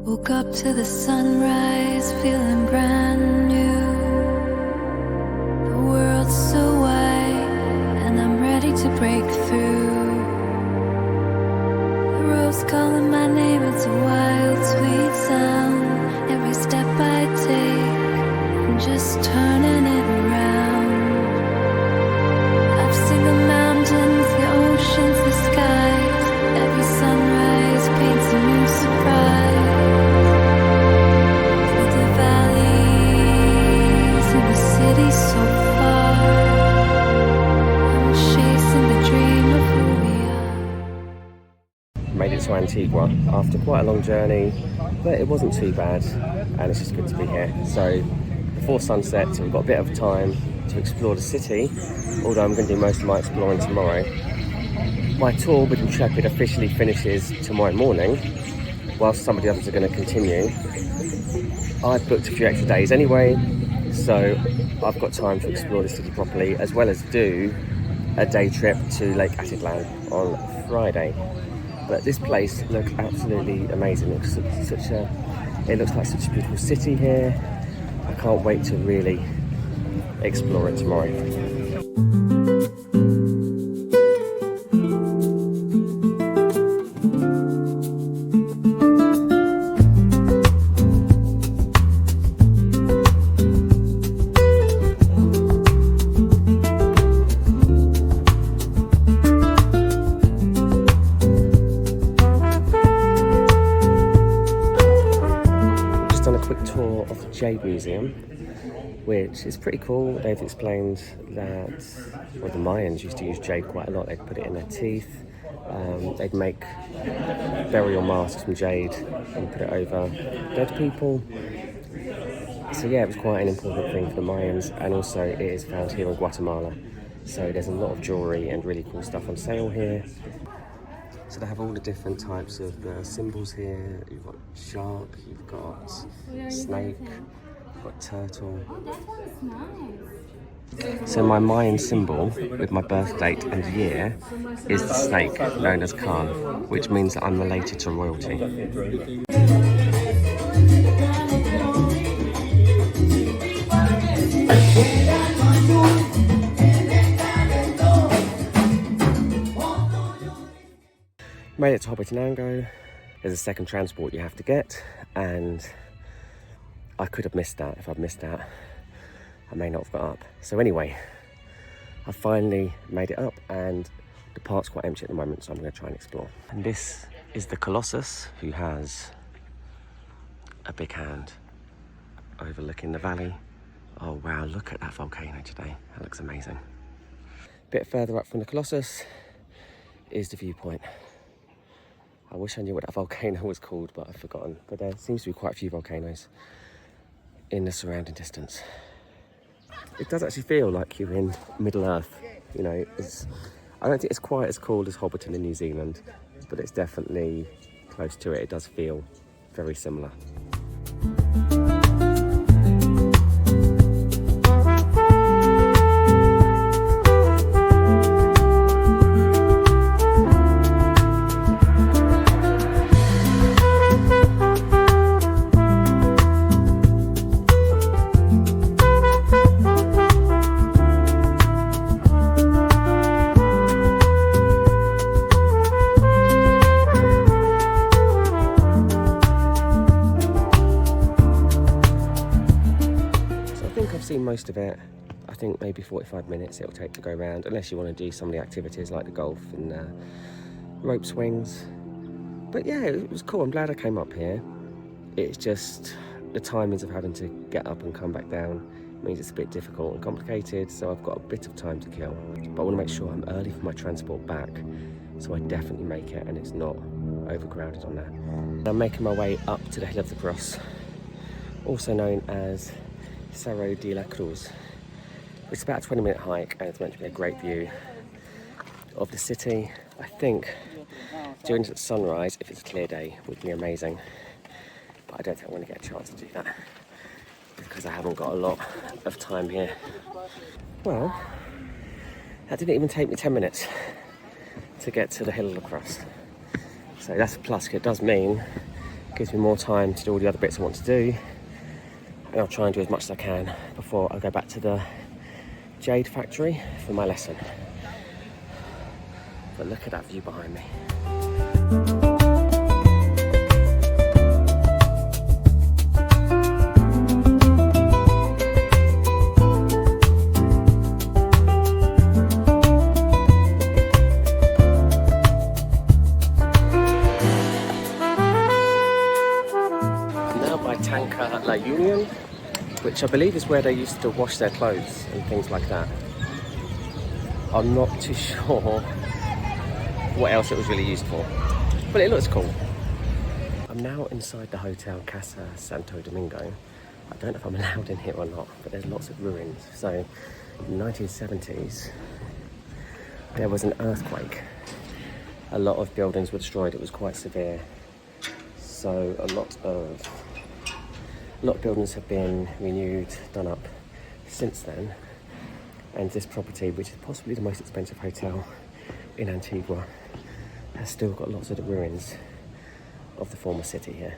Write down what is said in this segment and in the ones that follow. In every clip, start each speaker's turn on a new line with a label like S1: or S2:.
S1: Woke up to the sunrise, feeling brand new. The world's so wide, and I'm ready to break through. The rose calling my name, it's a wild, sweet sound. Every step I take, I'm just turning it around. I've seen the mountains, the oceans, the skies. Every sunrise paints a new surprise. So far, I'm chasing the dream of who we are.
S2: Made it to Antigua after quite a long journey, but it wasn't too bad, and it's just good to be here. So before sunset, so we've got a bit of time to explore the city, although I'm going to do most of my exploring tomorrow. My tour with Intrepid officially finishes tomorrow morning, whilst some of the others are going to continue. I've booked a few extra days anyway, so I've got time to explore the city properly, as well as do a day trip to Lake Antigua on Friday. But this place looks absolutely amazing. It looks like such a beautiful city here. I can't wait to really explore it tomorrow. Jade Museum, which is pretty cool. They've explained that the Mayans used to use jade quite a lot. They'd put it in their teeth. They'd make burial masks from jade and put it over dead people. So yeah, it was quite an important thing for the Mayans, and also it is found here in Guatemala. So there's a lot of jewellery and really cool stuff on sale here. So they have all the different types of symbols here. You've got shark, you've got snake, you've got turtle.
S3: Oh, that one's nice.
S2: So my Mayan symbol with my birth date and year is the snake, known as Khan, which means that I'm related to royalty. Made it to Hobbitnango. There's a second transport you have to get, and I could have missed that. If I'd missed that, I may not have got up. So anyway, I finally made it up, and the park's quite empty at the moment, so I'm going to try and explore. And this is the Colossus, who has a big hand overlooking the valley. Oh wow, look at that volcano today. That looks amazing. A bit further up from the Colossus is the viewpoint. I wish I knew what that volcano was called, but I've forgotten. But there seems to be quite a few volcanoes in the surrounding distance. It does actually feel like you're in Middle Earth. You know, I don't think it's quite as cold as Hobbiton in New Zealand, but it's definitely close to it. It does feel very similar. Most of it. I think maybe 45 minutes it'll take to go around, unless you want to do some of the activities like the golf and rope swings. But yeah, it was cool. I'm glad I came up here. It's just the timings of having to get up and come back down means it's a bit difficult and complicated, so I've got a bit of time to kill. But I want to make sure I'm early for my transport back, so I definitely make it and it's not overcrowded on that. I'm making my way up to the Hill of the Cross, also known as Cerro de la Cruz. It's about a 20-minute hike, and it's meant to be a great view of the city. I think during the sunrise, if it's a clear day, would be amazing. But I don't think I'm going to get a chance to do that because I haven't got a lot of time here. Well, that didn't even take me 10 minutes to get to the Hill of the Cross. So that's a plus. It does mean Gives me more time to do all the other bits I want to do, and I'll try and do as much as I can before I go back to the jade factory for my lesson. But look at that view behind me. La Union, which I believe is where they used to wash their clothes and things like that. I'm not too sure what else it was really used for, but it looks cool. I'm now inside the Hotel Casa Santo Domingo. I don't know if I'm allowed in here or not, but there's lots of ruins. So in the 1970s, there was an earthquake. A lot of buildings were destroyed. It was quite severe. So a lot of buildings have been renewed, done up since then. And this property, which is possibly the most expensive hotel in Antigua, has still got lots of the ruins of the former city here.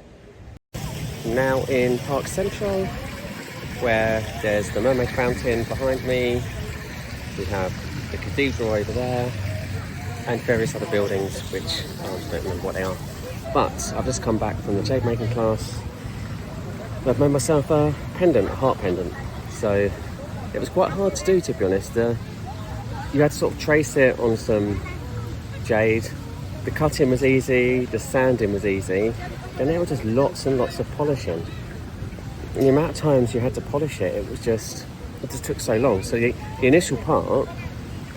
S2: Now in Park Central, where there's the Mermaid Fountain behind me. We have the cathedral over there and various other buildings, which I don't remember what they are. But I've just come back from the jade making class. I've made myself a pendant, a heart pendant. So it was quite hard to do, to be honest. You had to sort of trace it on some jade. The cutting was easy, the sanding was easy. Then there were just lots and lots of polishing. And the amount of times you had to polish it, it just took so long. So the initial part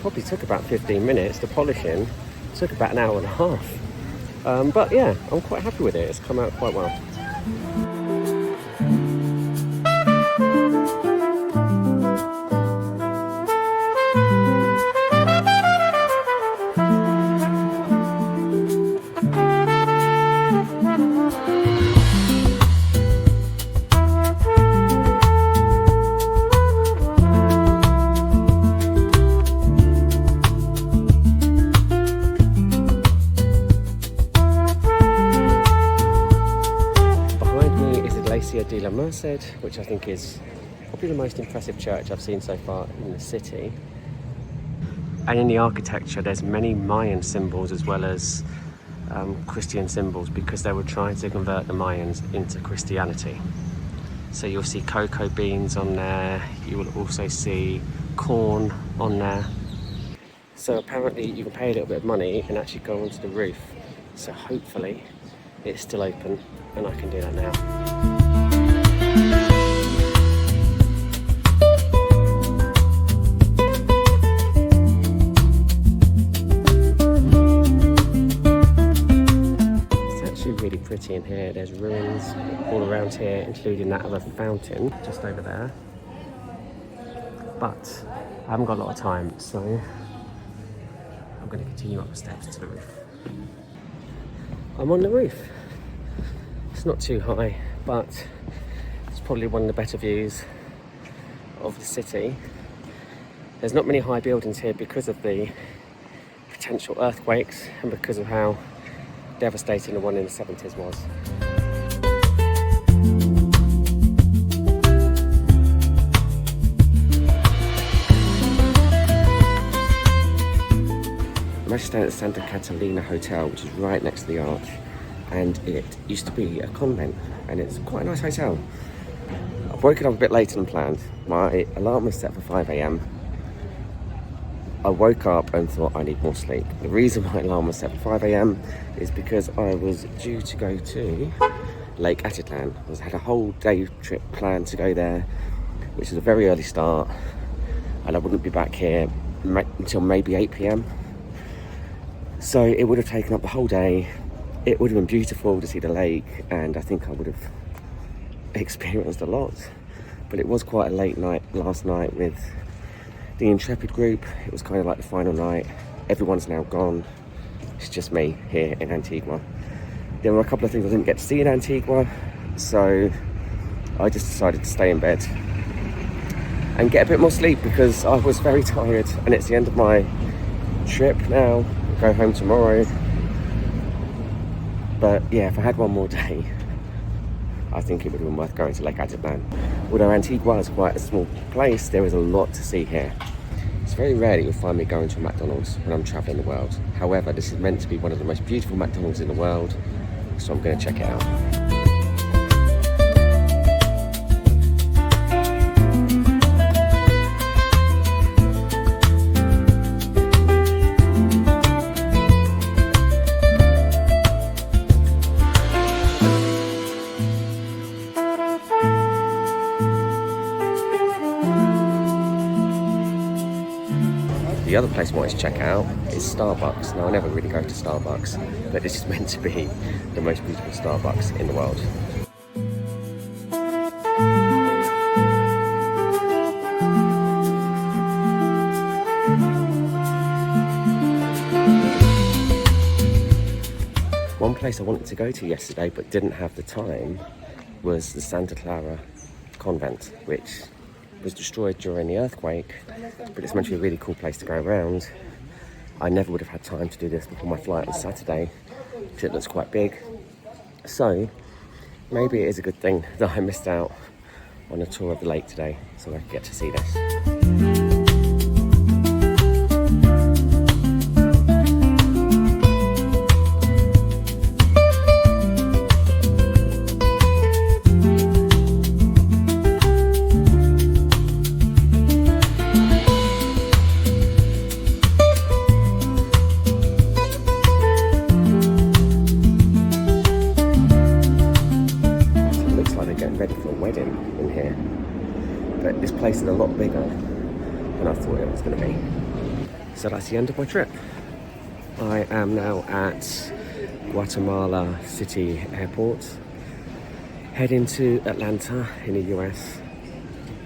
S2: probably took about 15 minutes. The polishing took about an hour and a half. But yeah, I'm quite happy with it. It's come out quite well. De la Merced, which I think is probably the most impressive church I've seen so far in the city. And in the architecture, there's many Mayan symbols as well as Christian symbols, because they were trying to convert the Mayans into Christianity. So you'll see cocoa beans on there, you will also see corn on there. So apparently you can pay a little bit of money and actually go onto the roof. So hopefully it's still open and I can do that now. Really pretty in here. There's ruins all around here, including that of a fountain just over there. But I haven't got a lot of time, so I'm going to continue up the steps to the roof. I'm on the roof. It's not too high, but it's probably one of the better views of the city. There's not many high buildings here because of the potential earthquakes and because of how devastating the one in the 70s was. I'm actually staying at the Santa Catalina Hotel, which is right next to the arch, and it used to be a convent, and it's quite a nice hotel. I've woken up a bit later than planned. My alarm was set for 5 a.m. I woke up and thought I need more sleep. The reason my alarm was set for 5 a.m. is because I was due to go to Lake Atitlan. I had a whole day trip planned to go there, which is a very early start, and I wouldn't be back here until maybe 8 p.m. So it would have taken up the whole day. It would have been beautiful to see the lake, and I think I would have experienced a lot. But it was quite a late night last night with the Intrepid group. It was kind of like the final night. Everyone's now gone. It's just me here in Antigua. There were a couple of things I didn't get to see in Antigua, so I just decided to stay in bed and get a bit more sleep because I was very tired, and it's the end of my trip now. I'll go home tomorrow. But yeah, if I had one more day, I think it would have been worth going to Lake Atipan. Although Antigua is quite a small place, there is a lot to see here. It's very rare that you'll find me going to a McDonald's when I'm traveling the world. However, this is meant to be one of the most beautiful McDonald's in the world, so I'm going to check it out. The other place I wanted to check out is Starbucks. Now, I never really go to Starbucks, but this is meant to be the most beautiful Starbucks in the world. One place I wanted to go to yesterday but didn't have the time was the Santa Clara convent, which was destroyed during the earthquake, but it's meant to be a really cool place to go around. I never would have had time to do this before my flight on Saturday, because it looks quite big. So maybe it is a good thing that I missed out on a tour of the lake today, so I could get to see this. Ready for a wedding in here, but this place is a lot bigger than I thought it was going to be. So that's the end of my trip. I am now at Guatemala City Airport, heading to Atlanta in the US,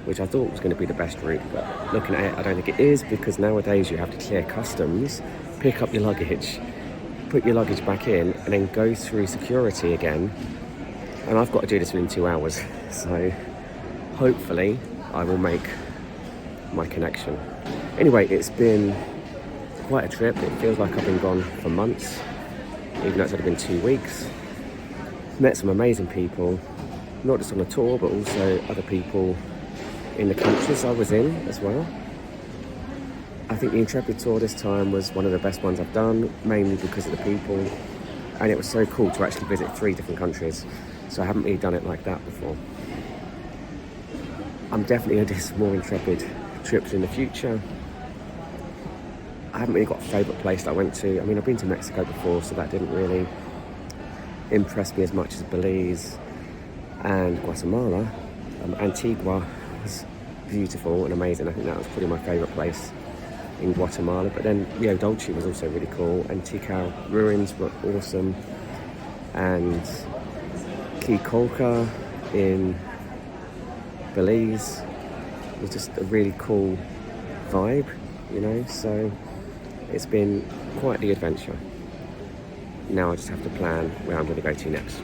S2: which I thought was going to be the best route, but looking at it, I don't think it is, because nowadays you have to clear customs, pick up your luggage, put your luggage back in, and then go through security again. And I've got to do this within 2 hours, so hopefully I will make my connection. Anyway, it's been quite a trip. It feels like I've been gone for months, even though it's only been 2 weeks. Met some amazing people, not just on a tour, but also other people in the countries I was in as well. I think the Intrepid tour this time was one of the best ones I've done, mainly because of the people, and it was so cool to actually visit 3 different countries. So I haven't really done it like that before. I'm definitely going to do some more Intrepid trips in the future. I haven't really got a favourite place that I went to. I mean, I've been to Mexico before, so that didn't really impress me as much as Belize and Guatemala. Antigua was beautiful and amazing. I think that was probably my favourite place in Guatemala. But then Rio Dolce was also really cool. And Tikal ruins were awesome. And Colca in Belize was just a really cool vibe, you know, so it's been quite the adventure. Now I just have to plan where I'm going to go to next.